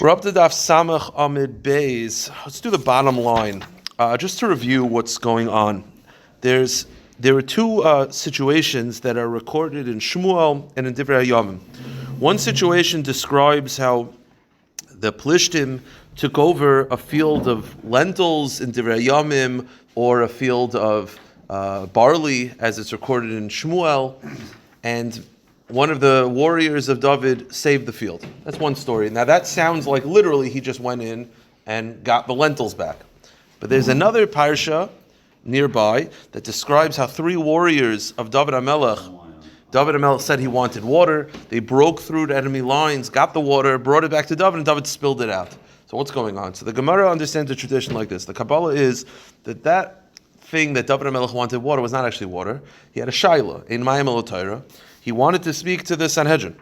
We're up to Daf Samach Amid Beis. Let's do the bottom line. Just to review what's going on. There are two situations that are recorded in Shmuel and in Divrei Yomi. One situation describes how the Plishtim took over a field of lentils in Divrei Yomim or a field of barley, as it's recorded in Shmuel, and one of the warriors of David saved the field. That's one story. Now that sounds like literally he just went in and got the lentils back. But there's another parsha nearby that describes how three warriors of David HaMelech said he wanted water. They broke through the enemy lines, got the water, brought it back to David, and David spilled it out. So what's going on? So the Gemara understands the tradition like this. The Kabbalah is that thing that David HaMelech wanted water was not actually water. He had a shaila in Mayim Elotayra. He wanted to speak to the Sanhedrin,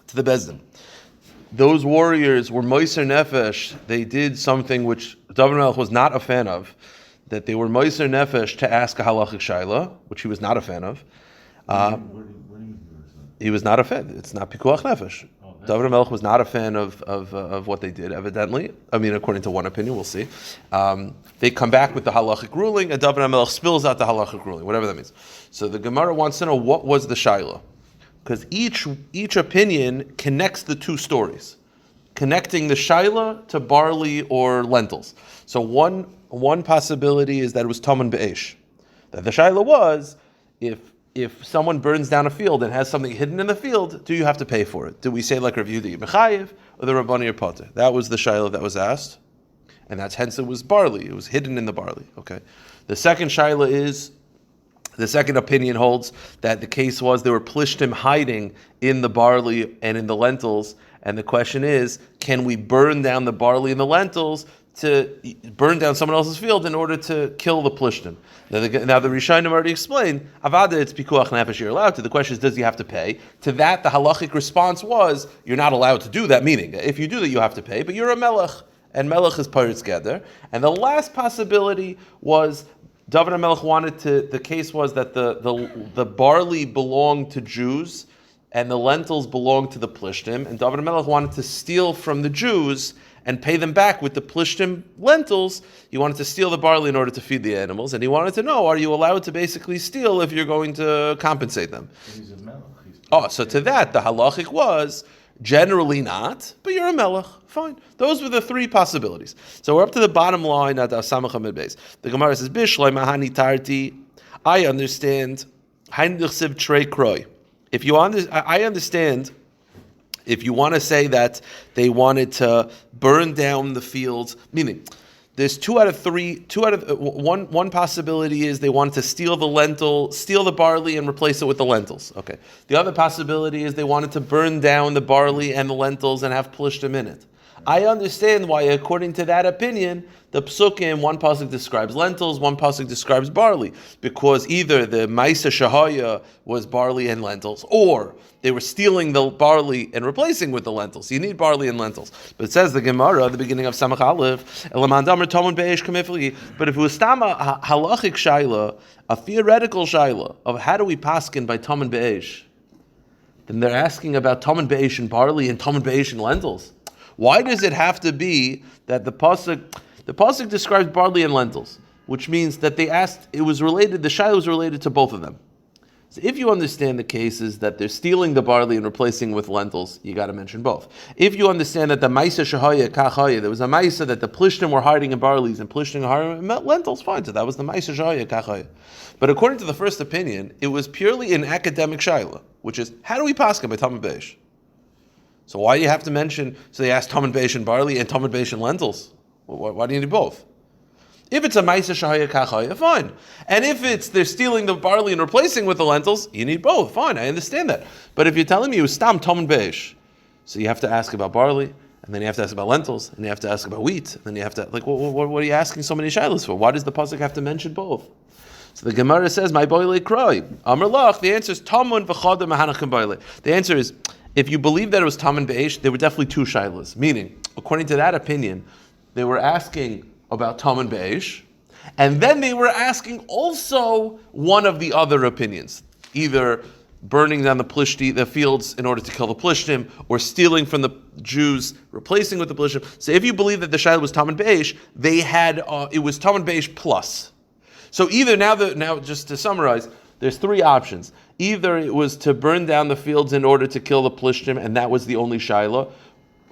to the Bezdin. Those warriors were Moiser Nefesh. They did something which David HaMelech was not a fan of, that they were Moiser Nefesh to ask a halachic shaila, which he was not a fan of. He was not a fan. It's not Pikuach Nefesh. David HaMelech was not a fan of what they did, evidently. I mean, according to one opinion, we'll see. They come back with the halachic ruling, and David HaMelech spills out the halachic ruling, whatever that means. So the Gemara wants to know what was the shaila, because each opinion connects the two stories, connecting the shaila to barley or lentils. So one possibility is that it was Taman Be'esh, that the shaila was if someone burns down a field and has something hidden in the field, do you have to pay for it? Do we say like Rav Yehuda Mechayev or the Rabbani or Potter? That was the shaila that was asked, and that's hence it was barley. It was hidden in the barley. Okay. The second shaila is, the second opinion holds that the case was there were plishtim hiding in the barley and in the lentils, and the question is, can we burn down the barley and the lentils to burn down someone else's field in order to kill the plishtim? Now the Rishonim already explained, Avada, it's pikuach nefesh, you're allowed to. The question is, does he have to pay? To that, the halachic response was, you're not allowed to do that, meaning, if you do that, you have to pay, but you're a melech, and melech is paritz gather. And the last possibility was, David HaMelech wanted to, the case was that the barley belonged to Jews, and the lentils belonged to the plishtim, and David HaMelech wanted to steal from the Jews and pay them back with the plishtim lentils. He wanted to steal the barley in order to feed the animals, and he wanted to know, are you allowed to basically steal if you're going to compensate them? He's a melech. So to that, the halachic was, generally not, but you're a melech. Fine. Those were the three possibilities. So we're up to the bottom line at Samach Amid Beis. The Gemara says, Bishloi mahani tarti. I understand. Heindichsiv trei kroi. I understand. If you want to say that they wanted to burn down the fields, meaning there's one possibility is they wanted to steal the barley and replace it with the lentils. Okay. The other possibility is they wanted to burn down the barley and the lentils and have plishtim in it. I understand why, according to that opinion, the psukim, one pasuk describes lentils, one pasuk describes barley, because either the Maisa Shahaya was barley and lentils, or they were stealing the barley and replacing with the lentils. You need barley and lentils. But it says the Gemara at the beginning of Samach Aleph, but if it was Tama halachic shaila, a theoretical shaila of how do we paskin by Taman Be'esh, then they're asking about Taman Be'esh and barley and Taman Be'esh and lentils. Why does it have to be that the pasuk describes barley and lentils, which means that they asked, the shaila was related to both of them. So if you understand the cases that they're stealing the barley and replacing with lentils, you got to mention both. If you understand that the Maisa Shahaya Kachaya, there was a Maisa that the Plishtim were hiding in barleys and Plishtim were hiding in lentils, fine, so that was the Maisa Shahaya Kachaya. But according to the first opinion, it was purely an academic shaila, which is, how do we paskin by Taman Be'esh? So why do you have to mention, so they asked Taman Be'esh and barley and Taman Be'esh and lentils? Why do you need both? If it's a Maisa Shahaya Kachaya, fine. And if they're stealing the barley and replacing with the lentils, you need both. Fine, I understand that. But if you're telling me it was Stam Taman Be'esh, so you have to ask about barley, and then you have to ask about lentils, and you have to ask about wheat, and then you have to, what are you asking so many shilas for? Why does the pasuk have to mention both? So the Gemara says, my boile kroi. Amar lach, the answer is Tamun v'chodem mahanachim boile. The answer is, if you believe that it was Taman Be'esh, there were definitely two shilas. Meaning, according to that opinion, they were asking about Taman Be'esh, and then they were asking also one of the other opinions. Either burning down the fields in order to kill the Plishtim, or stealing from the Jews, replacing with the Plishtim. So if you believe that the Shaila was Tam and Be'esh, they had, it was Tam and Be'esh plus. So either now just to summarize, there's three options. Either it was to burn down the fields in order to kill the Plishtim, and that was the only Shaila.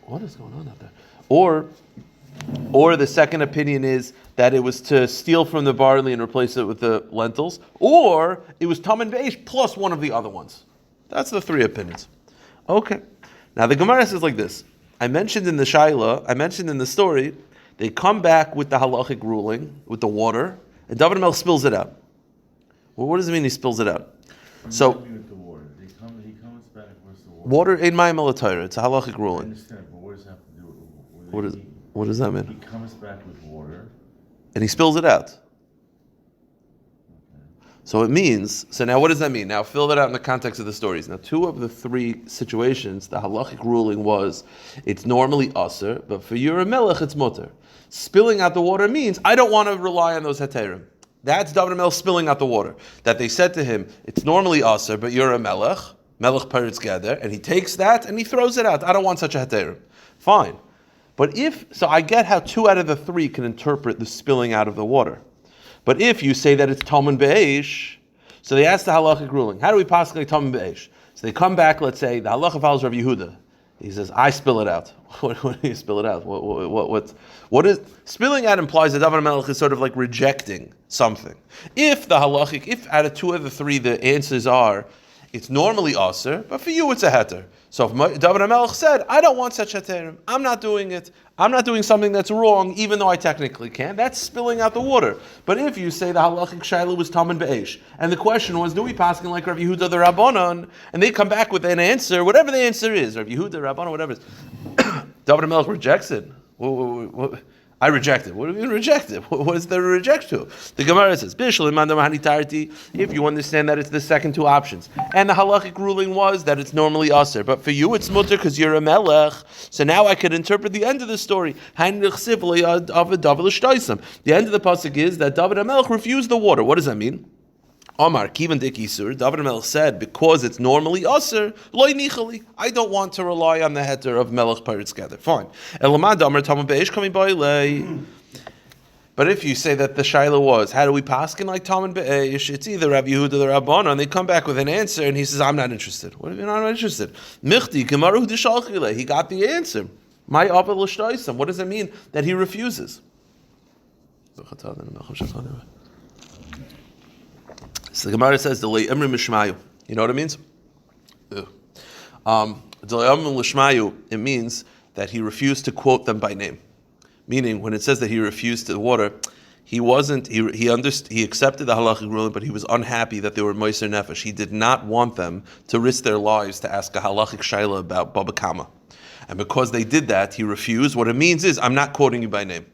What is going on out there? Or the second opinion is that it was to steal from the barley and replace it with the lentils, or it was Tam and Be'esh plus one of the other ones. That's the three opinions. Okay. Now the Gemara says like this. I mentioned in the story, they come back with the halachic ruling, with the water, and David Melch spills it out. Well, what does it mean he spills it out? So, with the water. He comes back with the water. Water in my military. It's a halachic ruling. I understand, but what does that have to do with What does that mean? He comes back with water. And he spills it out. So it means, so now what does that mean? Now fill that out in the context of the stories. Now 2 of the 3 situations, the halachic ruling was, it's normally aser, but for you're a melech, it's mutter. Spilling out the water means, I don't want to rely on those heterim. That's David Melch spilling out the water. That they said to him, it's normally aser, but you're a melech paritz gather, and he takes that and he throws it out. I don't want such a heterim. Fine. But so I get how 2 out of the 3 can interpret the spilling out of the water. But if you say that it's Tam and Be'esh, so they ask the halachic ruling, how do we possibly Tam and Be'esh? So they come back, let's say, the halacha follows Rav Yehuda. He says, I spill it out. What do you spill it out? What is spilling out implies that David Melch is sort of like rejecting something. If out of 2 of the 3 the answers are, it's normally aser, but for you it's a heter. So if David Melch said, I don't want such heterim, I'm not doing it. I'm not doing something that's wrong, even though I technically can. That's spilling out the water. But if you say the halachic shayla was Tam and Be'esh, and the question was, do we paskin like Rav Yehuda the Rabbanon? And they come back with an answer, whatever the answer is, Rav Yehuda, Rabbanon, whatever it is. David Melch rejects it. I reject it. What do you mean reject it? What is there to reject to? The Gemara says, if you understand that it's the second 2 options, and the halachic ruling was that it's normally aser, but for you it's mutter because you're a melech, so now I could interpret the end of the story. The end of the pasuk is that David HaMelech refused the water. What does that mean? Omar, Kivan Dikisur, David HaMelech said, because it's normally aser, loy nichali, I don't want to rely on the heter of melech paritz gather. Fine. Elamad Amar Tam Be'esh coming by lay. But if you say that the shaila was, how do we paskin like Tam and Be'esh? It's either Rabbi Yehuda or Rabbanon, and they come back with an answer, and he says, I'm not interested. What do you mean I'm not interested? Michti, Gemaru D'Shalchile, he got the answer. My Abba L'Shtaisam, what does it mean that he refuses? So the Gemara says, "Delay Emrim Mishmayu." You know what it means? Delay Emrim Lishmayu. It means that he refused to quote them by name. Meaning, when it says that he refused to water, he accepted the halachic ruling, but he was unhappy that they were Moiser Nefesh. He did not want them to risk their lives to ask a halachic shaila about Baba Kamma. And because they did that, he refused. What it means is, I'm not quoting you by name.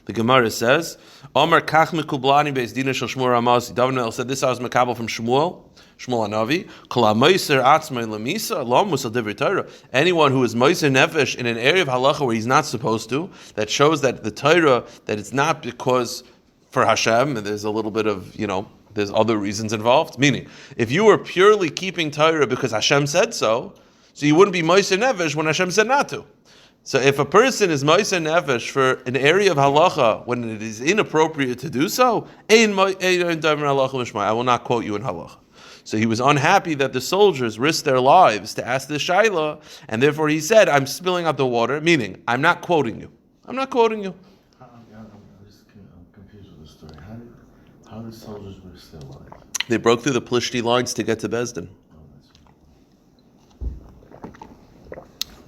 The Gemara says, Omar kach mekublani beis dina shel Shmuel Ramasi. David Melch said, this I was mekabel from Shmuel Hanavi. Kol ha-moiser atzmai lemisa, lo musal divrei Torah. Anyone who is moiser nefesh in an area of halacha where he's not supposed to, that shows that the Torah, that it's not because for Hashem, and there's a little bit of, there's other reasons involved. Meaning, if you were purely keeping Torah because Hashem said so you wouldn't be moiser nefesh when Hashem said not to. So if a person is moiser nefesh for an area of halacha when it is inappropriate to do so, I will not quote you in halacha. So he was unhappy that the soldiers risked their lives to ask the shaila, and therefore he said, I'm spilling out the water, meaning, I'm not quoting you. I'm not quoting you. I'm confused with the story. How did soldiers risk their lives? They broke through the Plishti lines to get to Bezdin.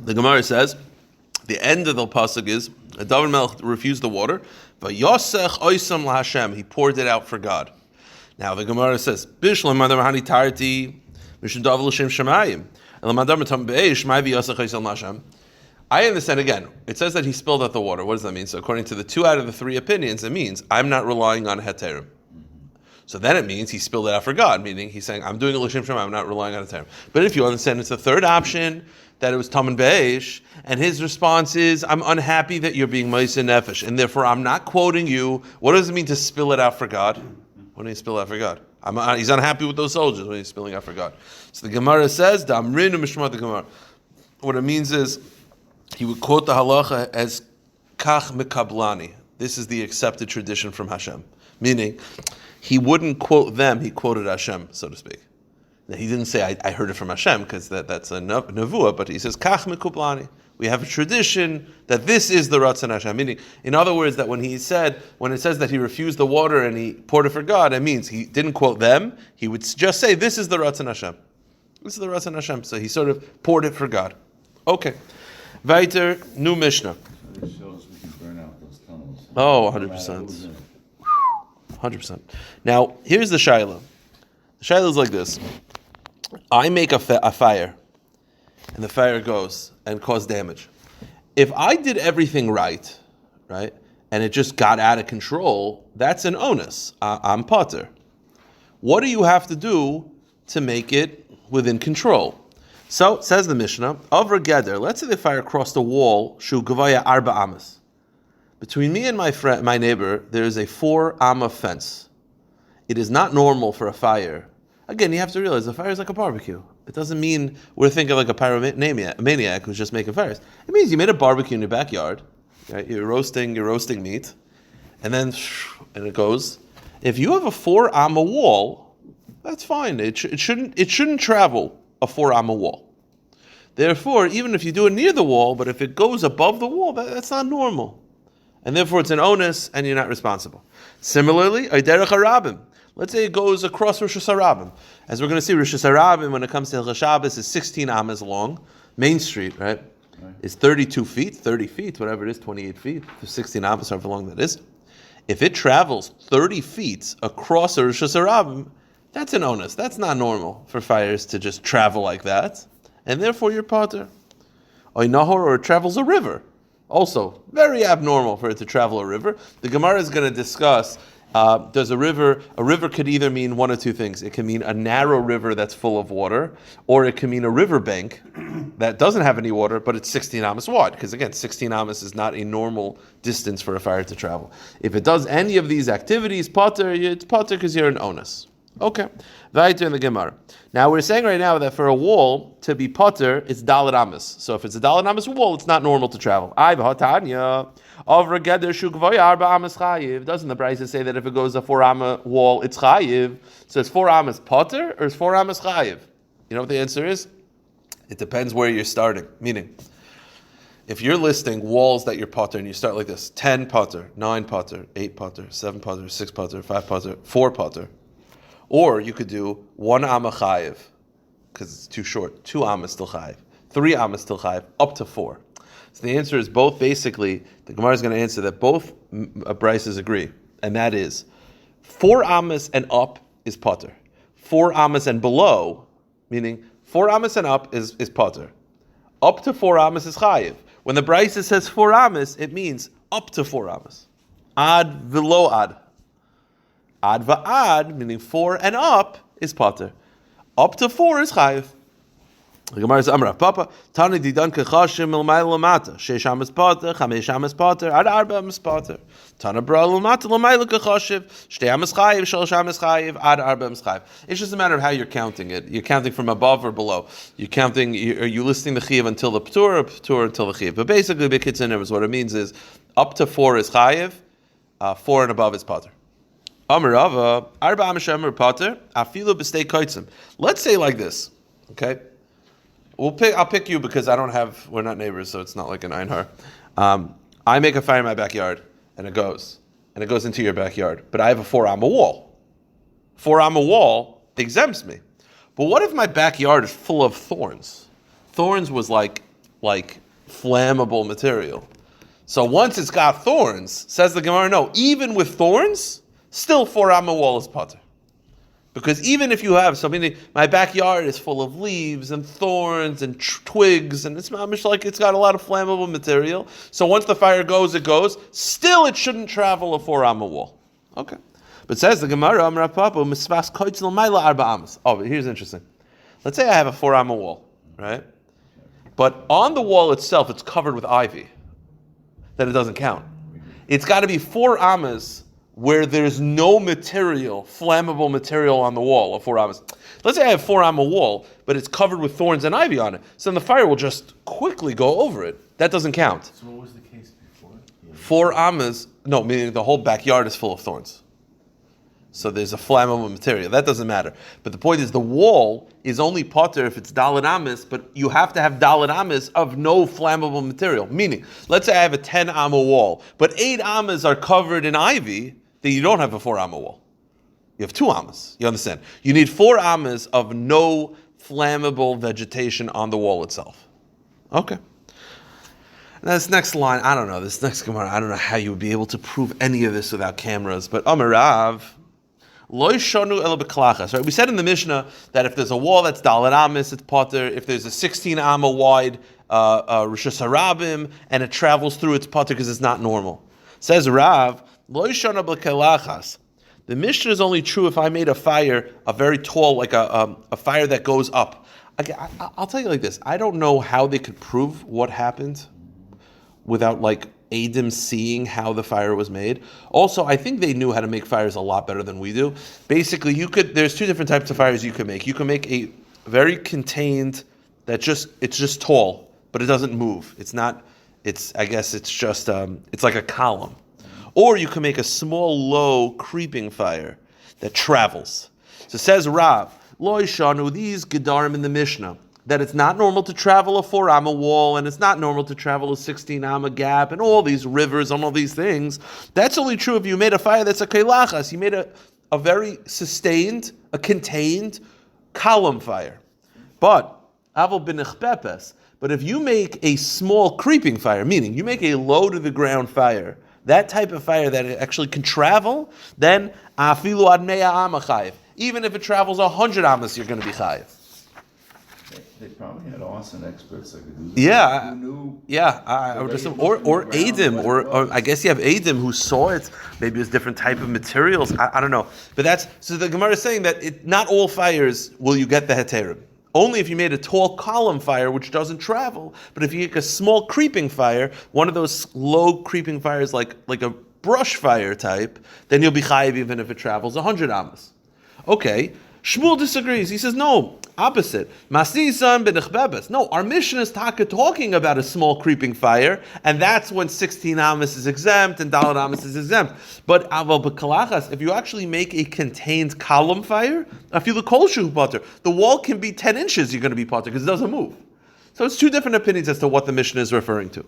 The Gemara says, the end of the pasuk is David Melch refused the water, but Yosech oisam laHashem, he poured it out for God. Now the Gemara says, Bishlam madam hani tarti mishum dav l'shem shemayim elamadam tam be'esh may be Yosech oisam laHashem. I understand again. It says that he spilled out the water. What does that mean? So according to the 2 out of the 3 opinions, it means I'm not relying on heterim. So then it means he spilled it out for God, meaning he's saying I'm doing it l'shem shemayim, I'm not relying on heterim. But if you understand, it's the 3rd option, that it was Tam and Be'esh, and his response is, I'm unhappy that you're being Moiser Nefesh, and therefore I'm not quoting you. What does it mean to spill it out for God? What do you spill out for God? He's unhappy with those soldiers when he's spilling out for God. So the Gemara says, "Damrinu mishmat the Gemara." What it means is, he would quote the halacha as "Kach mekablani." This is the accepted tradition from Hashem. Meaning, he wouldn't quote them; he quoted Hashem, so to speak. Now, he didn't say, "I heard it from Hashem," because that's a nevuah. But he says, "Kach mekablani." We have a tradition that this is the Ratzon Hashem. Meaning, in other words, that when it says that he refused the water and he poured it for God, it means he didn't quote them. He would just say, "This is the Ratzon Hashem. This is the Ratzon Hashem." So he sort of poured it for God. Okay. Weiter, new Mishnah. It shows we can burn out those tunnels. Oh, 100%. 100%. Now, here's the Shaila. The Shaila is like this. I make a fire, and the fire goes and cause damage. If I did everything right, and it just got out of control, that's an onus. I'm potter. What do you have to do to make it within control? So, says the Mishnah, Avra Geder, let's say the fire crossed a wall, Shu Gavaya Arba Amas. Between me and my neighbor, there is a 4 amma fence. It is not normal for a fire. Again, you have to realize a fire is like a barbecue. It doesn't mean we're thinking like a pyromaniac who's just making fires. It means you made a barbecue in your backyard, right? You're roasting meat, and it goes. If you have a 4 amma wall, that's fine. It shouldn't travel a 4 amma wall. Therefore, even if you do it near the wall, but if it goes above the wall, that's not normal. And therefore it's an onus and you're not responsible. Similarly, Derech HaRabim. Let's say it goes across Rosh Hashanah. As we're going to see, Rosh Hashanah, when it comes to Hilchos Shabbos, is 16 amas long. Main Street, right, is 32 feet, 30 feet, whatever it is, 28 feet, 16 amas, however long that is. If it travels 30 feet across a Rosh Hashanah, that's an onus. That's not normal for fires to just travel like that. And therefore you're potter. Or it travels a river. Also, very abnormal for it to travel a river. The Gemara is going to discuss, does a river could either mean one of two things. It can mean a narrow river that's full of water, or it can mean a river bank that doesn't have any water, but it's 16 amas wide. Because again, 16 amas is not a normal distance for a fire to travel. If it does any of these activities, potter, it's potter because you're an onus. Okay, weiter in the Gemara. Now we're saying right now that for a wall to be potter, it's dalet amas. So if it's a dalet amas wall, it's not normal to travel. Doesn't the Brisa say that if it goes a 4 amma wall, it's chayiv? So it's 4 amas potter or it's 4 amas chayiv? You know what the answer is? It depends where you're starting. Meaning, if you're listing walls that you're potter and you start like this: 10 potter, 9 potter, 8 potter, 7 potter, 6 potter, 5 potter, 4 potter. Or you could do 1 amma chayiv, because it's too short. 2 amma still chayiv. 3 amma still chayiv, up to 4. So the answer is both. Basically, the Gemara is going to answer that both brises agree, and that is 4 ammas and up is potter. 4 ammas and below, meaning 4 ammas and up is potter. Up to 4 ammas is chayiv. When the brisa says 4 ammas, it means up to 4 ammas. Ad v'lo ad. Ad va'ad, meaning 4 and up, is potter. Up to 4 is chayiv. The Gemara says, Amar Papa, Tani didan kechashim l'mayla lamata. 6 amas potter, 5 amas potter, ad 4 amas potter. Tana bra l'mata l'mayla kechashiv, 2 amas chayiv, 3 amas chayiv, ad 4 amas chayiv. It's just a matter of how you're counting it. You're counting from above or below. Are you listing the chiv until the p'tur or p'tur until the chiv? But basically, b'kitzin is what it means is up to 4 is chayiv, 4 and above is potter. Amar Rava, 4 amas shemer potter, afilu b'stei koitzim. Let's say like this, okay? I'll pick you because we're not neighbors, so it's not like an Einhar. I make a fire in my backyard, and it goes into your backyard, but I have a 4 amma wall. 4 amma wall exempts me. But what if my backyard is full of thorns? Thorns was like flammable material. So once it's got thorns, says the Gemara, no, even with thorns, still 4 amma wall is potter. Because even if you have something, my backyard is full of leaves and thorns and twigs, and it's like it's got a lot of flammable material. So once the fire goes, it goes. Still, it shouldn't travel a 4 amma wall. Okay. But says the Gemara, Amar Papa, Misvas koitz l'mayla 4 amas. Oh, but here's interesting. Let's say I have a 4 amma wall, right? But on the wall itself, it's covered with ivy. Then it doesn't count. It's got to be 4 ammas where there's no material, flammable material on the wall of 4 amas. Let's say I have 4 amma wall, but it's covered with thorns and ivy on it. So then the fire will just quickly go over it. That doesn't count. So what was the case before? 4 amas, no, meaning the whole backyard is full of thorns. So there's a flammable material. That doesn't matter. But the point is the wall is only potter if it's dalet amas, but you have to have dalet amas of no flammable material. Meaning, let's say I have a 10 amma wall, but 8 amas are covered in ivy, then you don't have a 4 amma wall. You have 2 amas. You understand? You need 4 amas of no flammable vegetation on the wall itself. Okay. Now this next line, I don't know. This next Gemara, I don't know how you would be able to prove any of this without cameras. But Amarav, Lo shanu ela b'klachas. Right? We said in the Mishnah that if there's a wall that's dalet amas, it's potter. If there's a 16 amma wide rishus harabim and it travels through, it's potter because it's not normal. Says Rav, Lo shanu b'klachas. The Mishnah is only true if I made a fire, a very tall, like a fire that goes up. Okay, I'll tell you like this. I don't know how they could prove what happened without like Adim seeing how the fire was made. Also, I think they knew how to make fires a lot better than we do. Basically, there's 2 different types of fires you can make. You can make a very contained, it's just tall, but it doesn't move. It's like a column. Or you can make a small, low, creeping fire that travels. So says Rav, Lo Shanu, these Gedarim in the Mishnah, that it's not normal to travel a 4 amma wall, and it's not normal to travel a 16 amma gap, and all these rivers and all these things. That's only true if you made a fire that's a keilachas. You made a very sustained, a contained column fire. But avol b'nechpepes. But if you make a small creeping fire, meaning you make a low to the ground fire, that type of fire that it actually can travel, then afilu ad mea amma chayiv. Even if it travels 100 amas, you're going to be chayiv. They probably had awesome experts that could do that. Yeah, Who knew or Adim, or I guess you have Adim who saw it. Maybe it's different type of materials. I don't know, but so the Gemara is saying that not all fires will you get the heterim. Only if you made a tall column fire which doesn't travel. But if you make a small creeping fire, one of those low creeping fires like a brush fire type, then you'll be chayiv even if it travels 100 amas. Okay. Shmuel disagrees. He says, no, opposite. Masisan b'nechbebes. No, our Mishnah is talking about a small creeping fire, and that's when 16 amas is exempt and dalet amas is exempt. But aval b'kalachas, if you actually make a contained column fire, afilu kol shu potter, the wall can be 10 inches, you're going to be potter because it doesn't move. So it's 2 different opinions as to what the Mishnah is referring to.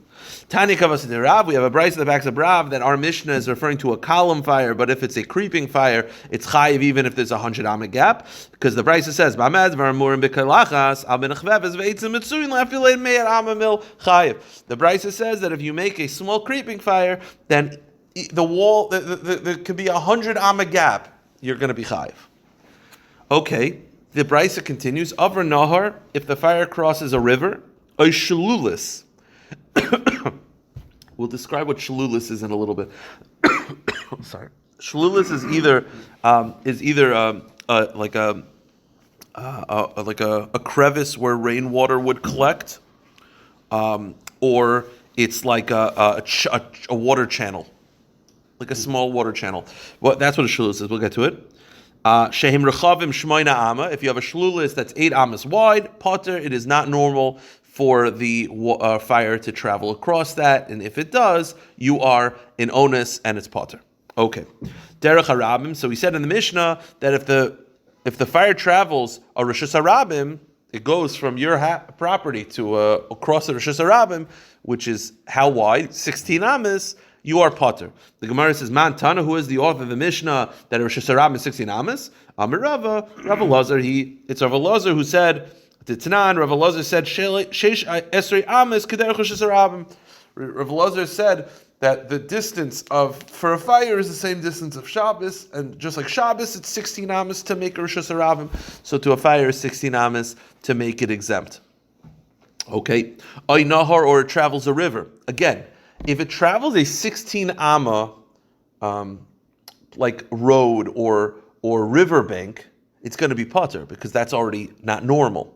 Tani Kavas in Rav, we have a brayso that backs up Rav that our Mishnah is referring to a column fire, but if it's a creeping fire, it's chayiv even if there's a 100 amma gap, because the brayso says, "B'amed v'amurim b'kalachas al benachveves ve'itzim mitzuyin la'afilei me'er amma mil chayiv." The brayso says that if you make a small creeping fire, then the wall there could be 100 amma gap, you're going to be chayiv. Okay. The brayso continues, Avra Nahar, if the fire crosses a river, a shalulis. We'll describe what shalulis is in a little bit. Sorry. Shalulis is either like a crevice where rainwater would collect, or it's like a water channel, like a small water channel. Well, that's what a shalulis is. We'll get to it. Shehim rechavim shmoina amma. If you have a shlulis that's 8 amas wide, potter, it is not normal for the fire to travel across that, and if it does, you are in onus and it's potter. Okay, derech harabim. So we said in the Mishnah that if the fire travels a rishus harabim, it goes from your property to across the rishus harabim, which is how wide? 16 amas. You are potter. The Gemara says, Man Tana, who is the author of the Mishnah that Rosh Hashanah is 16 amas? Amir Rava Lazar. It's Rava Lazar who said, Titanan, Rava Lazar said, Sheish Esrei amas k'derech Rosh Hashanah. Rava Lazar said that the distance for a fire is the same distance of Shabbos, and just like Shabbos, it's 16 amas to make a Rosh Hashanah. So to a fire is 16 amas to make it exempt. Okay. Oy Nahar, or it travels a river. Again, if it travels a 16 amma like road or riverbank, it's going to be potter because that's already not normal.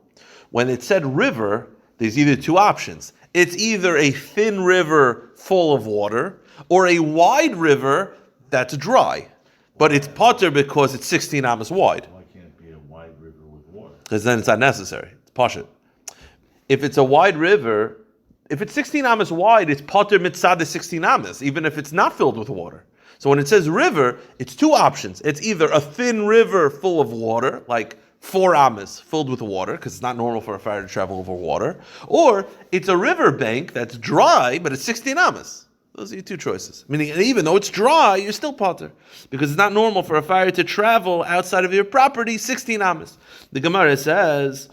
When it said river, there's either 2 options. It's either a thin river full of water or a wide river that's dry. But it's potter because it's 16 amas wide. Why can't it be a wide river with water? Because then it's not necessary. It's pashut. If it's a wide river, if it's 16 amas wide, it's potter mitzad the 16 amas, even if it's not filled with water. So when it says river, it's two options. It's either a thin river full of water, like 4 amas filled with water, because it's not normal for a fire to travel over water, or it's a river bank that's dry, but it's 16 amas. Those are your two choices. Meaning, even though it's dry, you're still potter, because it's not normal for a fire to travel outside of your property 16 amas. The Gemara says,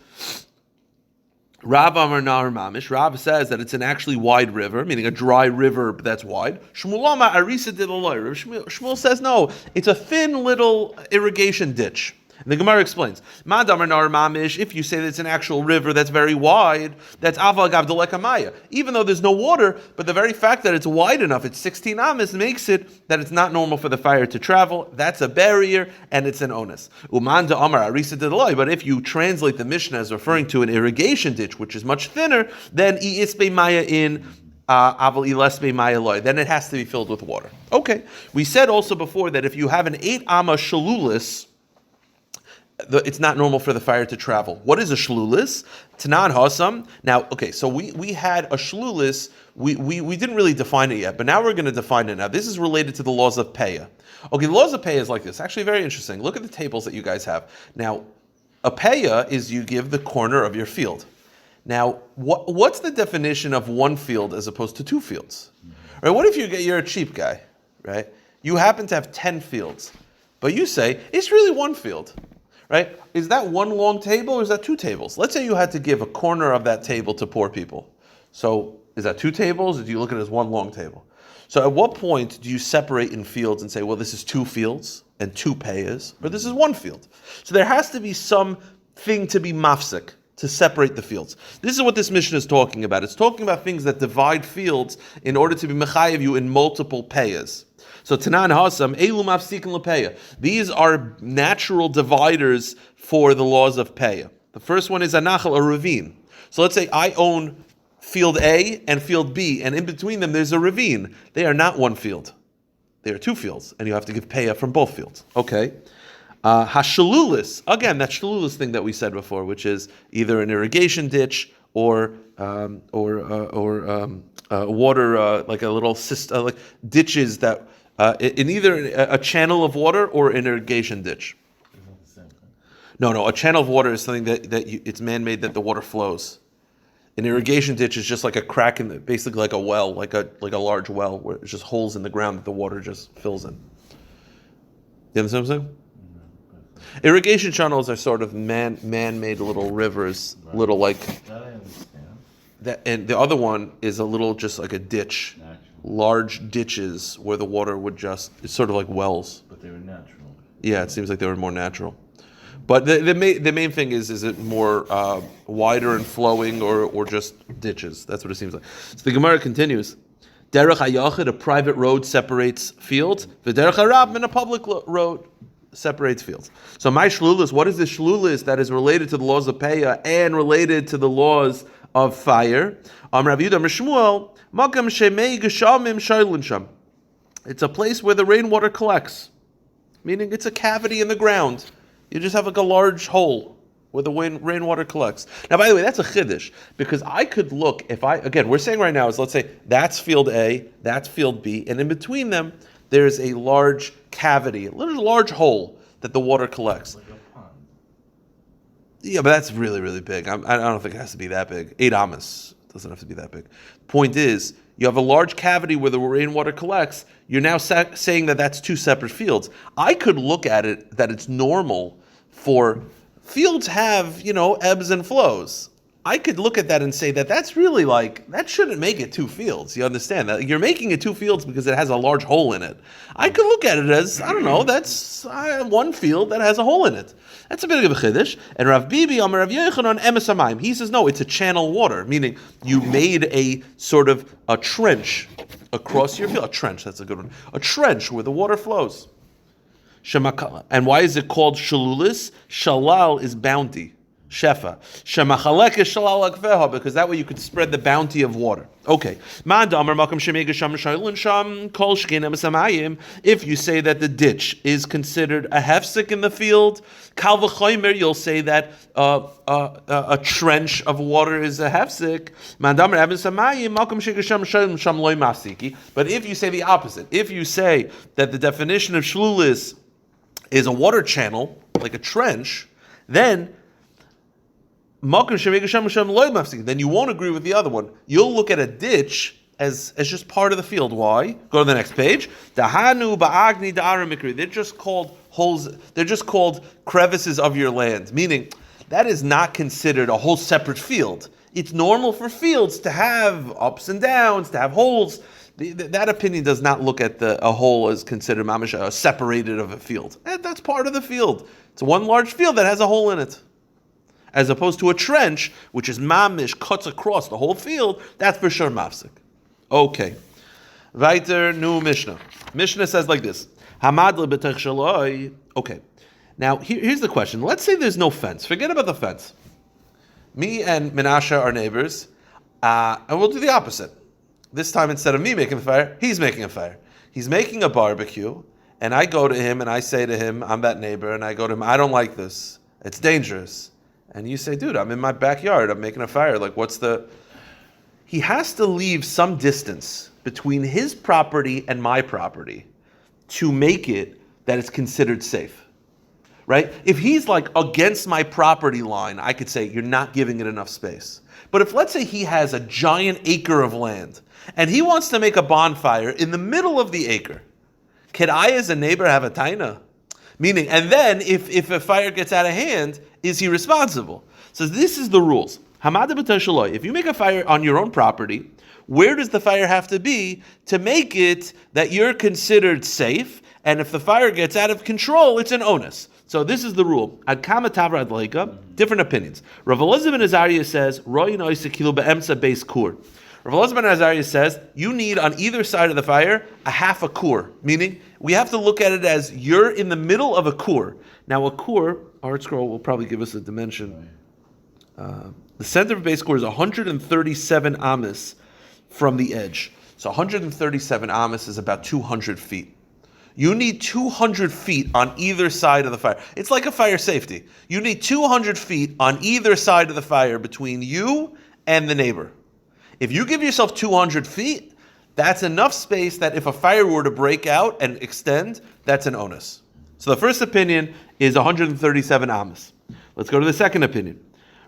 Rav Amar Nahar Mamish. Rav says that it's an actually wide river, meaning a dry river that's wide. Shmuel Amar Arisa Dilaloi. Shmuel says no, it's a thin little irrigation ditch. And the Gemara explains, Ma Damar Nahar Mamish, if you say that it's an actual river that's very wide, that's Aval Gavdolek Amaya. Even though there's no water, but the very fact that it's wide enough, it's 16 amas, makes it that it's not normal for the fire to travel. That's a barrier, and it's an onus. Umanda Amar Arisa Dilaloi. But if you translate the Mishnah as referring to an irrigation ditch, which is much thinner, then Isbe Maya in then it has to be filled with water. Okay. We said also before that if you have an 8 amma shalulis, it's not normal for the fire to travel. What is a shlulis? Tanan hasam. Now, okay, so we had a shlulis. We didn't really define it yet, but now we're going to define it. Now, this is related to the laws of peya. Okay, the laws of peya is like this. Actually, very interesting. Look at the tables that you guys have. Now, a peya is you give the corner of your field. Now, what's the definition of one field as opposed to 2 fields? Right? What if you're a cheap guy, right? You happen to have 10 fields, but you say it's really one field. Right? Is that one long table or is that 2 tables? Let's say you had to give a corner of that table to poor people. So is that 2 tables or do you look at it as one long table? So at what point do you separate in fields and say, well, this is 2 fields and 2 payas, or this is 1 field? So there has to be something to be mafsik, to separate the fields. This is what this mission is talking about. It's talking about things that divide fields in order to be mechayev you in multiple payas. So Tanan Hasam, Elu Mafsikin Lepeya. These are natural dividers for the laws of Peya. The first one is Anachal, a ravine. So let's say I own field A and field B, and in between them there's a ravine. They are not one field. They are 2 fields, and you have to give Peya from both fields. Okay. Hashalulis, again, that shalulis thing that we said before, which is either an irrigation ditch or water, like a little like ditches that in either a channel of water or an irrigation ditch. No, a channel of water is something it's man-made that the water flows. An irrigation ditch is just like a crack in basically like a well, like a large well where it's just holes in the ground that the water just fills in. You understand what I'm saying? Irrigation channels are sort of man-made little rivers, right. Little like that. I understand. That, and the other one is a little just like a ditch, natural. Large ditches where the water would it's sort of like wells. But they were natural. Yeah, it seems like they were more natural. But the main thing is it more wider and flowing or just ditches? That's what it seems like. So the Gemara continues. Derech hayachid, a private road separates fields. The derech harab, a public road separates fields. So my shlulis, what is the shlulis that is related to the laws of peya and related to the laws of fire? Rabbi Yehuda Shmuel, makam shemei geshamim shaylin sham. It's a place where the rainwater collects, meaning it's a cavity in the ground. You just have like a large hole where the rainwater collects. Now, by the way, that's a chiddush, because I could look, we're saying right now is, let's say, that's field A, that's field B, and in between them, there's a large cavity, a little large hole that the water collects. Like a pond. Yeah, but that's really, really big. I don't think it has to be that big. 8 amas. Doesn't have to be that big. Point is, you have a large cavity where the rainwater collects. You're now saying that that's 2 separate fields. I could look at it that it's normal for fields have, ebbs and flows. I could look at that and say that that's really that shouldn't make it 2 fields. You understand that? You're making it 2 fields because it has a large hole in it. I could look at it as, that's 1 field that has a hole in it. That's a bit of a chiddush. And Rav Bibi, Amar Rav Yochanan, Emes Hamayim, he says, no, it's a channel water, meaning you made a sort of a trench across your field. A trench, that's a good one. A trench where the water flows. And why is it called shalulis? Shalal is bounty. Shefa. Shemachalek shalal akveha, because that way you could spread the bounty of water. Okay. If you say that the ditch is considered a hefsek in the field, kal v'chomer, you'll say that a trench of water is a hefsek. But if you say the opposite, if you say that the definition of shlulis is a water channel, like a trench, then then you won't agree with the other one. You'll look at a ditch as just part of the field. Why? Go to the next page. They're just called holes. They're just called crevices of your land. Meaning, that is not considered a whole separate field. It's normal for fields to have ups and downs, to have holes. That opinion does not look at a hole as considered mamish separated of a field. That's part of the field. It's one large field that has a hole in it. As opposed to a trench, which is mamish, cuts across the whole field, that's for sure mafsik. Okay. Weiter, new Mishnah. Mishnah says like this. Okay. Now, here's the question. Let's say there's no fence. Forget about the fence. Me and Menashe are neighbors, and we'll do the opposite. This time, instead of me making a fire, he's making a fire. He's making a barbecue, and I go to him and I say to him, I'm that neighbor, and I go to him, I don't like this. It's dangerous. And you say, dude, I'm in my backyard. I'm making a fire. Like, He has to leave some distance between his property and my property to make it that it's considered safe. Right? If he's like against my property line, I could say, you're not giving it enough space. But if, let's say, he has a giant acre of land and he wants to make a bonfire in the middle of the acre, can I, as a neighbor, have a taina? Meaning, and then if a fire gets out of hand, is he responsible? So this is the rules. If you make a fire on your own property, where does the fire have to be to make it that you're considered safe? And if the fire gets out of control, it's an onus. So this is the rule. Ad Kamma Tavra ad Leika, different opinions. Rav Elazar ben Azariah says, Roy noise kilu be'emsa beis kur. Rav Elazar ben Azariah says, you need on either side of the fire a half a kur, meaning we have to look at it as you're in the middle of a kur. Now a kur, Art Scroll will probably give us a dimension. The center of base kur is 137 amas from the edge. So 137 amas is about 200 feet. You need 200 feet on either side of the fire. It's like a fire safety. You need 200 feet on either side of the fire between you and the neighbor. If you give yourself 200 feet, that's enough space that if a fire were to break out and extend, that's an onus. So the first opinion is 137 amas. Let's go to the second opinion.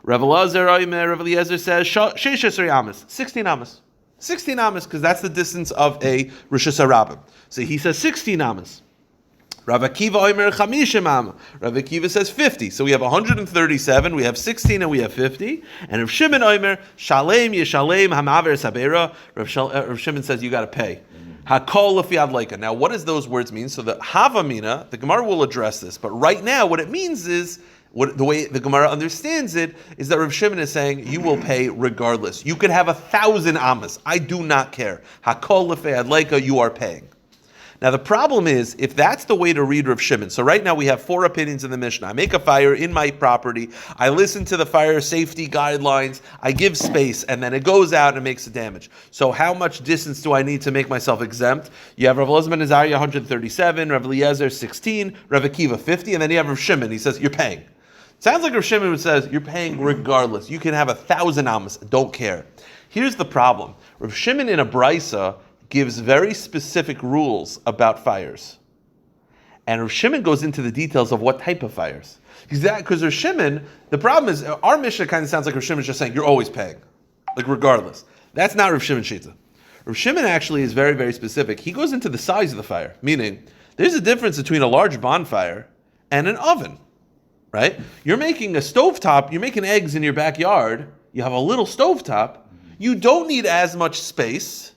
Rav Eliezer says 16 amas. 16 amas. 16 amas, because that's the distance of a Rosh Hashanah. So he says 16 amas. Rav Akiva Omer 50 amma. Rav Akiva says 50. So we have 137, we have 16, and we have 50. And Rav Shimon Omer Shalem Yeshalem Hamaver Sabera. Rav Shimon says you got to pay. Hakol Lefi Adleika. Now, what does those words mean? So the Havamina, the Gemara will address this, but right now, what it means is, the way the Gemara understands it is that Rav Shimon is saying you will pay regardless. You could have 1,000 amas. I do not care. Hakol Lefi Adleika, you are paying. Now the problem is, if that's the way to read Rav Shimon, so right now we have 4 opinions in the Mishnah. I make a fire in my property, I listen to the fire safety guidelines, I give space, and then it goes out and makes the damage. So how much distance do I need to make myself exempt? You have Rav Elazar ben Azariah 137, Rav Eliezer 16, Rav Akiva 50, and then you have Rav Shimon, he says, you're paying. Sounds like Rav Shimon says, you're paying regardless. You can have 1,000 amas, don't care. Here's the problem. Rav Shimon in a brisa gives very specific rules about fires. And Rav Shimon goes into the details of what type of fires. Because Rav Shimon, the problem is, our Mishnah kind of sounds like Rav Shimon is just saying, you're always paying. Like regardless. That's not Rav Shimon's shita. Rav Shimon actually is very, very specific. He goes into the size of the fire. Meaning, there's a difference between a large bonfire and an oven. Right? You're making a stovetop, you're making eggs in your backyard, you have a little stovetop, you don't need as much space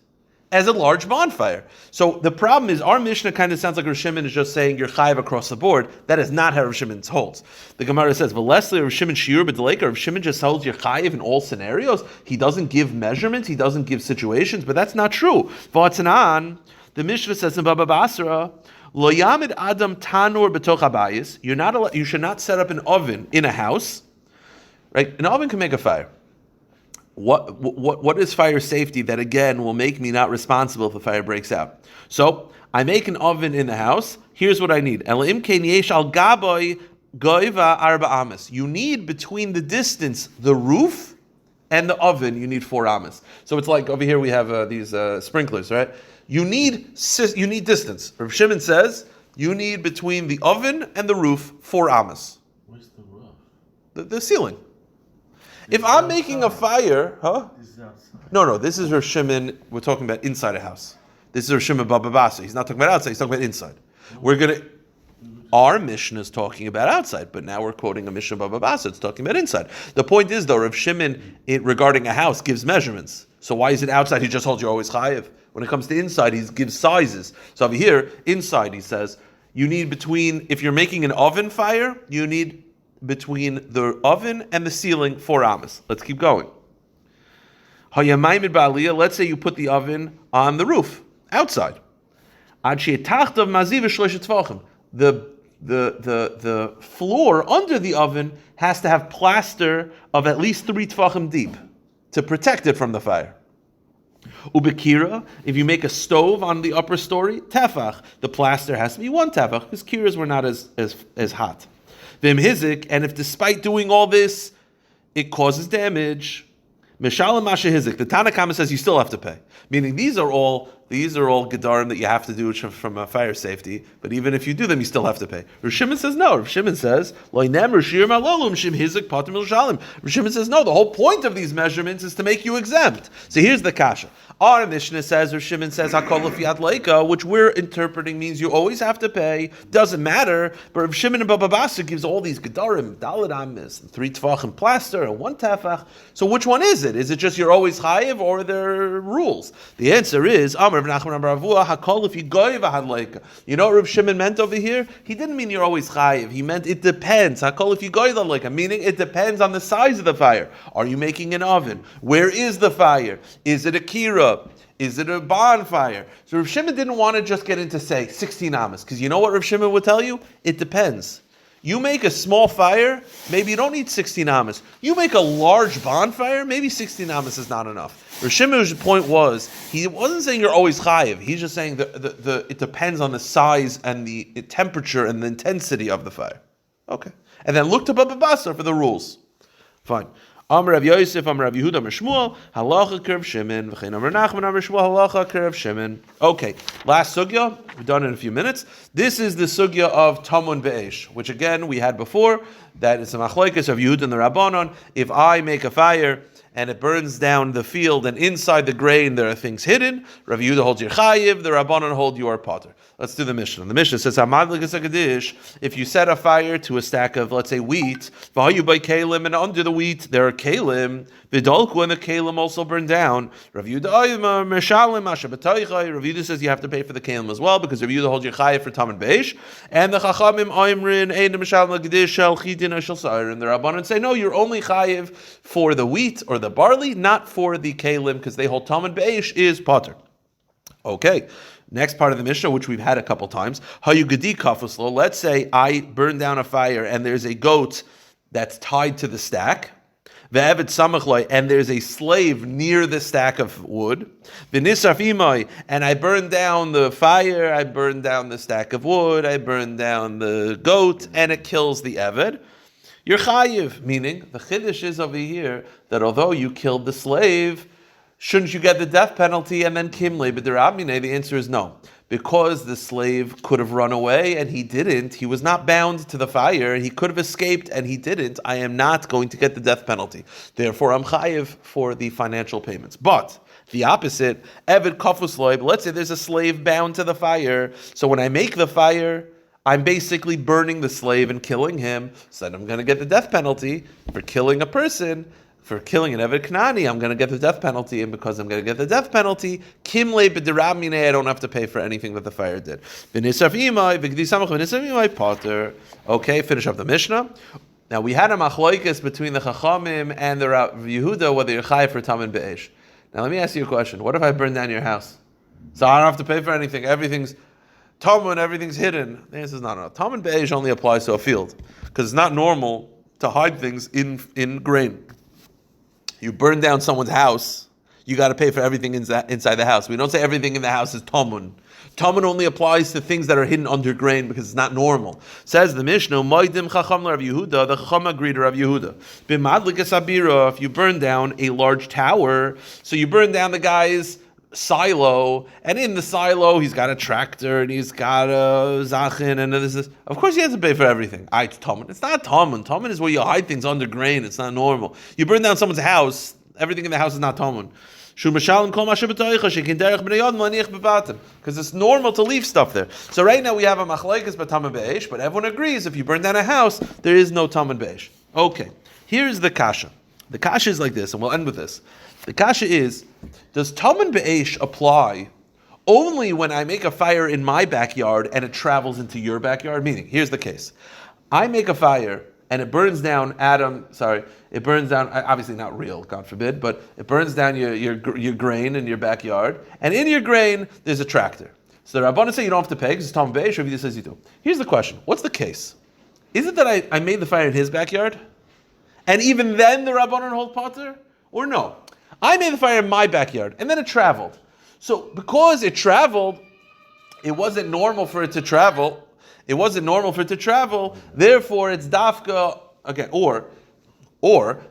as a large bonfire. So the problem is, our Mishnah kind of sounds like Rav Shimon is just saying you're chayiv across the board. That is not how Rav Shimon holds. The Gemara says, "V'lesli Rav Shimon shiur b'deleka." Rav Shimon just holds you're chayiv in all scenarios. He doesn't give measurements. He doesn't give situations. But that's not true. V'atzanan, the Mishnah says in Baba Basra, "Lo yamid adam tanur b'toch habayis." You should not set up an oven in a house. right? An oven can make a fire. What is fire safety that again will make me not responsible if the fire breaks out? So I make an oven in the house. Here's what I need. You need between the distance, the roof, and the oven, you need 4 amas. So it's like over here we have these sprinklers, right? You need distance. Rav Shimon says you need between the oven and the roof 4 amas. Where's the roof? The ceiling. If I'm making a fire, This is outside. No, this is Rav Shimon. We're talking about inside a house. This is Rav Shimon Baba Basa. He's not talking about outside. He's talking about inside. Our Mishnah is talking about outside, but now we're quoting a Mishnah Baba Basa. It's talking about inside. The point is, though, Rav Shimon, regarding a house, gives measurements. So why is it outside? He just holds you always chayiv. When it comes to inside, he gives sizes. So over here, inside, he says, you need if you're making an oven fire, you need between the oven and the ceiling 4 amas. Let's keep going. Let's say you put the oven on the roof, outside. The floor under the oven has to have plaster of at least 3 tefachim deep to protect it from the fire. Ubekira, if you make a stove on the upper story, tefach, the plaster has to be 1 tefach, because kiras were not as hot. Vim hizik, and if despite doing all this, it causes damage, Mishalim Masha Hizik, the Tana Kamma says you still have to pay. Meaning these are all gedarim that you have to do from a fire safety, but even if you do them, you still have to pay. Rav Shimon says no. Rav Shimon says, Rav Shimon says no, the whole point of these measurements is to make you exempt. So here's the kasha. Our Mishnah says, Rav Shimon says, which we're interpreting means you always have to pay, doesn't matter, but Rav Shimon and Baba Basa gives all these gedarim, daled amis, 3 tefachim plaster, and 1 tefach. So which one is it? Is it just you're always chayiv, or are there rules? The answer is, you know what Rav Shimon meant over here? He didn't mean you're always chayiv. He meant it depends. Meaning it depends on the size of the fire. Are you making an oven? Where is the fire? Is it a kira? Is it a bonfire? So Rav Shimon didn't want to just get into, say, 16 amas, because you know what Rav Shimon would tell you? It depends. You make a small fire, maybe you don't need 16 amas. You make a large bonfire, maybe 16 amas is not enough. Rav Shimon's point was, he wasn't saying you're always chayiv. He's just saying it depends on the size and the temperature and the intensity of the fire. Okay. And then look to Baba Basa for the rules. Fine. Amar Rav Yosef, Amar Rav Yehuda, Amar Shmuel, halacha k'Rav Shimon, v'chein Amar Nachman, Amar Shmuel, halacha k'Rav Shimon. Okay, last sugya, we've done it in a few minutes. This is the sugya of Tamun Be'esh, which again we had before, that it's a machlokes of Yehuda and the Rabbanon. If I make a fire and it burns down the field, and inside the grain there are things hidden, Rav Yehuda holds your chayiv, the Rabbanon hold your potter. Let's do the Mishnah. The Mishnah says, if you set a fire to a stack of, let's say, wheat, and under the wheat there are kalim, and the kalim also burn down. Rav Yehuda says you have to pay for the kalim as well, because Rav Yehuda holds your chayiv for tam and beish, and the chachamim oimrin and the Rabbanon say, no, you're only chayiv for the wheat or the barley, not for the kalim, because they hold tam and beish is potter. Okay. Next part of the Mishnah, which we've had a couple times. Let's say I burn down a fire and there's a goat that's tied to the stack. And there's a slave near the stack of wood. And I burn down the fire, I burn down the stack of wood, I burn down the goat, and it kills the Eved. You're chayiv, meaning the chiddush is over here that although you killed the slave, shouldn't you get the death penalty and then kimle? But the answer is no. Because the slave could have run away and he didn't, he was not bound to the fire, he could have escaped and he didn't, I am not going to get the death penalty. Therefore, I'm chayiv for the financial payments. But the opposite, Eved kafus loy, let's say there's a slave bound to the fire, so when I make the fire, I'm basically burning the slave and killing him, so then I'm going to get the death penalty for killing a person. For killing an Eved Knani, I'm going to get the death penalty, and because I'm going to get the death penalty, Kimle b'derab I don't have to pay for anything that the fire did. Okay, finish up the Mishnah. Now we had a machlokes between the Chachamim and the Rav Yehuda whether you're chayiv for Tamun Be'esh. Now let me ask you a question. What if I burn down your house? So I don't have to pay for anything. Everything's Tamun, everything's hidden. The answer is not enough. Tamun Be'esh only applies to a field, because it's not normal to hide things in grain. You burn down someone's house, you got to pay for everything inside the house. We don't say everything in the house is tamun. Tamun only applies to things that are hidden under grain because it's not normal. Says the Mishnah, Moidim Chacham Rav Yehuda, the Chacham agreed to Rav Yehuda. B'madlik sabira, if you burn down a large tower, so you burn down the guy's silo, and in the silo he's got a tractor and he's got a zachin and this. Of course he has to pay for everything. It's tamun. It's not tamun. Tamun is where you hide things under grain. It's not normal. You burn down someone's house, everything in the house is not tamun. Because it's normal to leave stuff there. So right now we have a machlekes b'tamun be'esh, but everyone agrees if you burn down a house, there is no tamun be'esh. Okay, here's the kasha. The kasha is like this, and we'll end with this. The kasha is, does tamun be'esh apply only when I make a fire in my backyard and it travels into your backyard? Meaning, here's the case. I make a fire and it burns down it burns down, obviously not real, God forbid, but it burns down your grain in your backyard, and in your grain, there's a tractor. So the Rabbanan say you don't have to pay, because it's tamun be'esh, Rabbi says you do. Here's the question, what's the case? Is it that I made the fire in his backyard, and even then the Rabbanan hold potter? Or no? I made the fire in my backyard, and then it traveled. So because it traveled, it wasn't normal for it to travel, therefore it's dafka, okay, or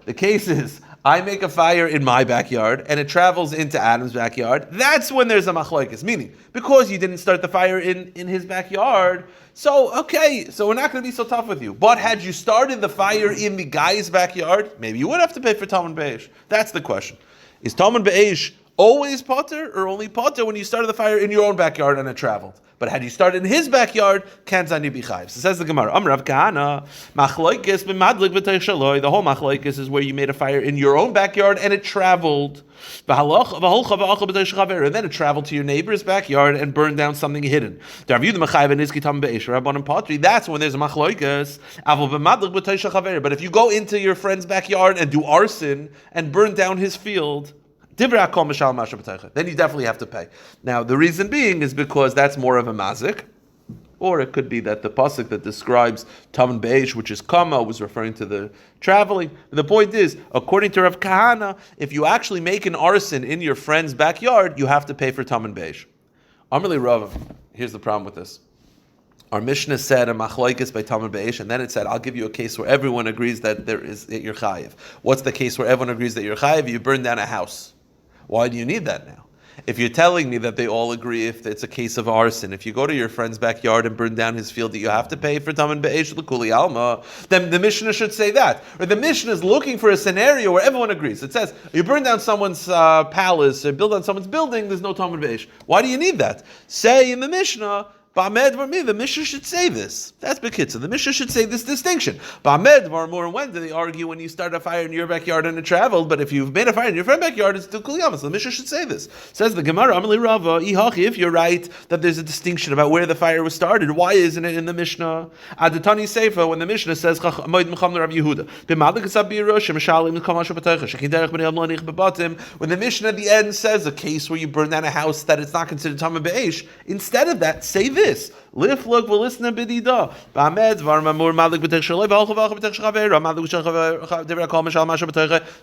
the case is, I make a fire in my backyard and it travels into Adam's backyard. That's when there's a machlokes. Meaning, because you didn't start the fire in his backyard, so we're not going to be so tough with you. But had you started the fire in the guy's backyard, maybe you would have to pay for tamun be'esh. That's the question. Is tamun be'esh always potter or only potter when you started the fire in your own backyard and it traveled? But had you started in his backyard, can't zani be chayiv. So says the Gemara, Rav Kahana, machlokes b'madlik v'teich shaloi. The whole machlokes is where you made a fire in your own backyard and it traveled. And then it traveled to your neighbor's backyard and burned down something hidden. That's when there's a machlokes. But if you go into your friend's backyard and do arson and burn down his field, then you definitely have to pay. Now, the reason being is because that's more of a mazik, or it could be that the pasuk that describes tamun be'esh, which is Kamma, was referring to the traveling. And the point is, according to Rav Kahana, if you actually make an arson in your friend's backyard, you have to pay for tamun be'esh. Amrli Rav, here's the problem with this. Our Mishnah said a machlokes by tamun be'esh, and then it said, I'll give you a case where everyone agrees that you're chayiv. What's the case where everyone agrees that you're chayiv? You burn down a house. Why do you need that now? If you're telling me that they all agree if it's a case of arson, if you go to your friend's backyard and burn down his field that you have to pay for tamun be'esh l'kuli alma, then the Mishnah should say that. Or the Mishnah is looking for a scenario where everyone agrees. It says, you burn down someone's palace or build on someone's building, there's no tamun be'esh. Why do you need that? Say in the Mishnah, Ba'amed Varmi, the Mishnah should say this. That's Bekitza. The Mishnah should say this distinction. Ba'amed Varmur, when do they argue when you start a fire in your backyard and it traveled, but if you've made a fire in your friend's backyard, it's still Kuliyama. So the Mishnah should say this. Says the Gemara, Amali Rava, Ihachi, if you're right that there's a distinction about where the fire was started, why isn't it in the Mishnah? Adatani Seifa, when the Mishnah says, when the Mishnah at the end says a case where you burn down a house that it's not considered tamun be'esh, instead of that, say this. Lif look will listen to bidida. Ba'amed varmamur malik b'tech shaloi v'alchav b'tech shchaver.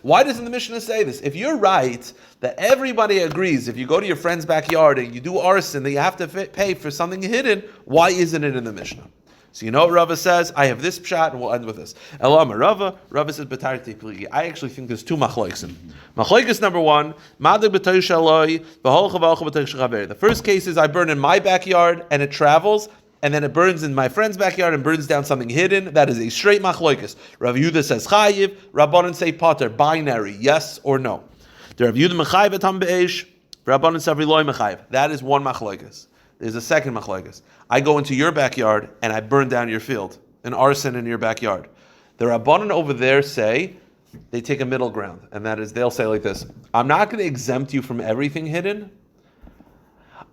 Why doesn't the Mishnah say this? If you're right that everybody agrees, if you go to your friend's backyard and you do arson, that you have to pay for something hidden, why isn't it in the Mishnah? So you know what Rava says? I have this pshat, and we'll end with this. Elama Rava says b'tarti pligi. I actually think there's two machlokes. Machlokes number one, madik b'tay shaloi v'holcha v'holcha b'tay shchaver. The first case is I burn in my backyard and it travels, and then it burns in my friend's backyard and burns down something hidden. That is a straight machlokes. Rav Yehuda says chayiv. Rabbanan say potter. Binary, yes or no. The Rav Yehuda mechayiv etam be'esh. Rabbanan savri loy mechayiv. That is one machlokes. There's a second machlokes. I go into your backyard and I burn down your field, an arson in your backyard. The Rabbanan over there say, they take a middle ground, and that is, they'll say like this, I'm not going to exempt you from everything hidden.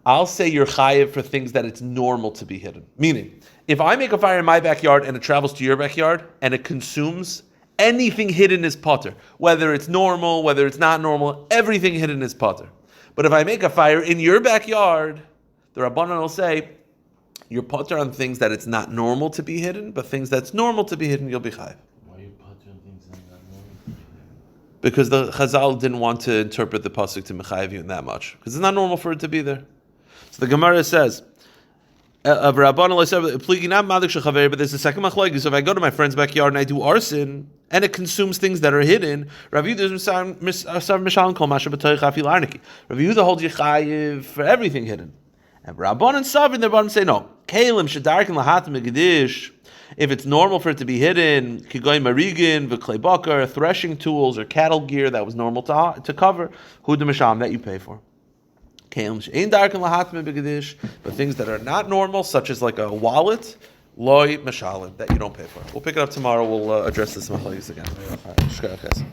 I'll say you're chayiv for things that it's normal to be hidden. Meaning, if I make a fire in my backyard and it travels to your backyard and it consumes, anything hidden is potter. Whether it's normal, whether it's not normal, everything hidden is potter. But if I make a fire in your backyard, the Rabbanan will say, you're potter on things that it's not normal to be hidden, but things that's normal to be hidden, you'll be chayiv. Why are you because the Chazal didn't want to interpret the pasuk to mechayev you in that much, because it's not normal for it to be there. So the Gemara says, of Rabban, but there's a second machlokes. So if I go to my friend's backyard and I do arson, and it consumes things that are hidden, Rav Yehuda holds Yechayiv for everything hidden. And Rabban and Savin, the Rabban say no. Kalim shedarkin lahatim megedish. If it's normal for it to be hidden, kigoy marigin, v'klei bakar, threshing tools or cattle gear that was normal to cover, huda misham that you pay for. But things that are not normal, such as like a wallet, loy mashalim, that you don't pay for. We'll pick it up tomorrow. We'll address this machlokes again. All right.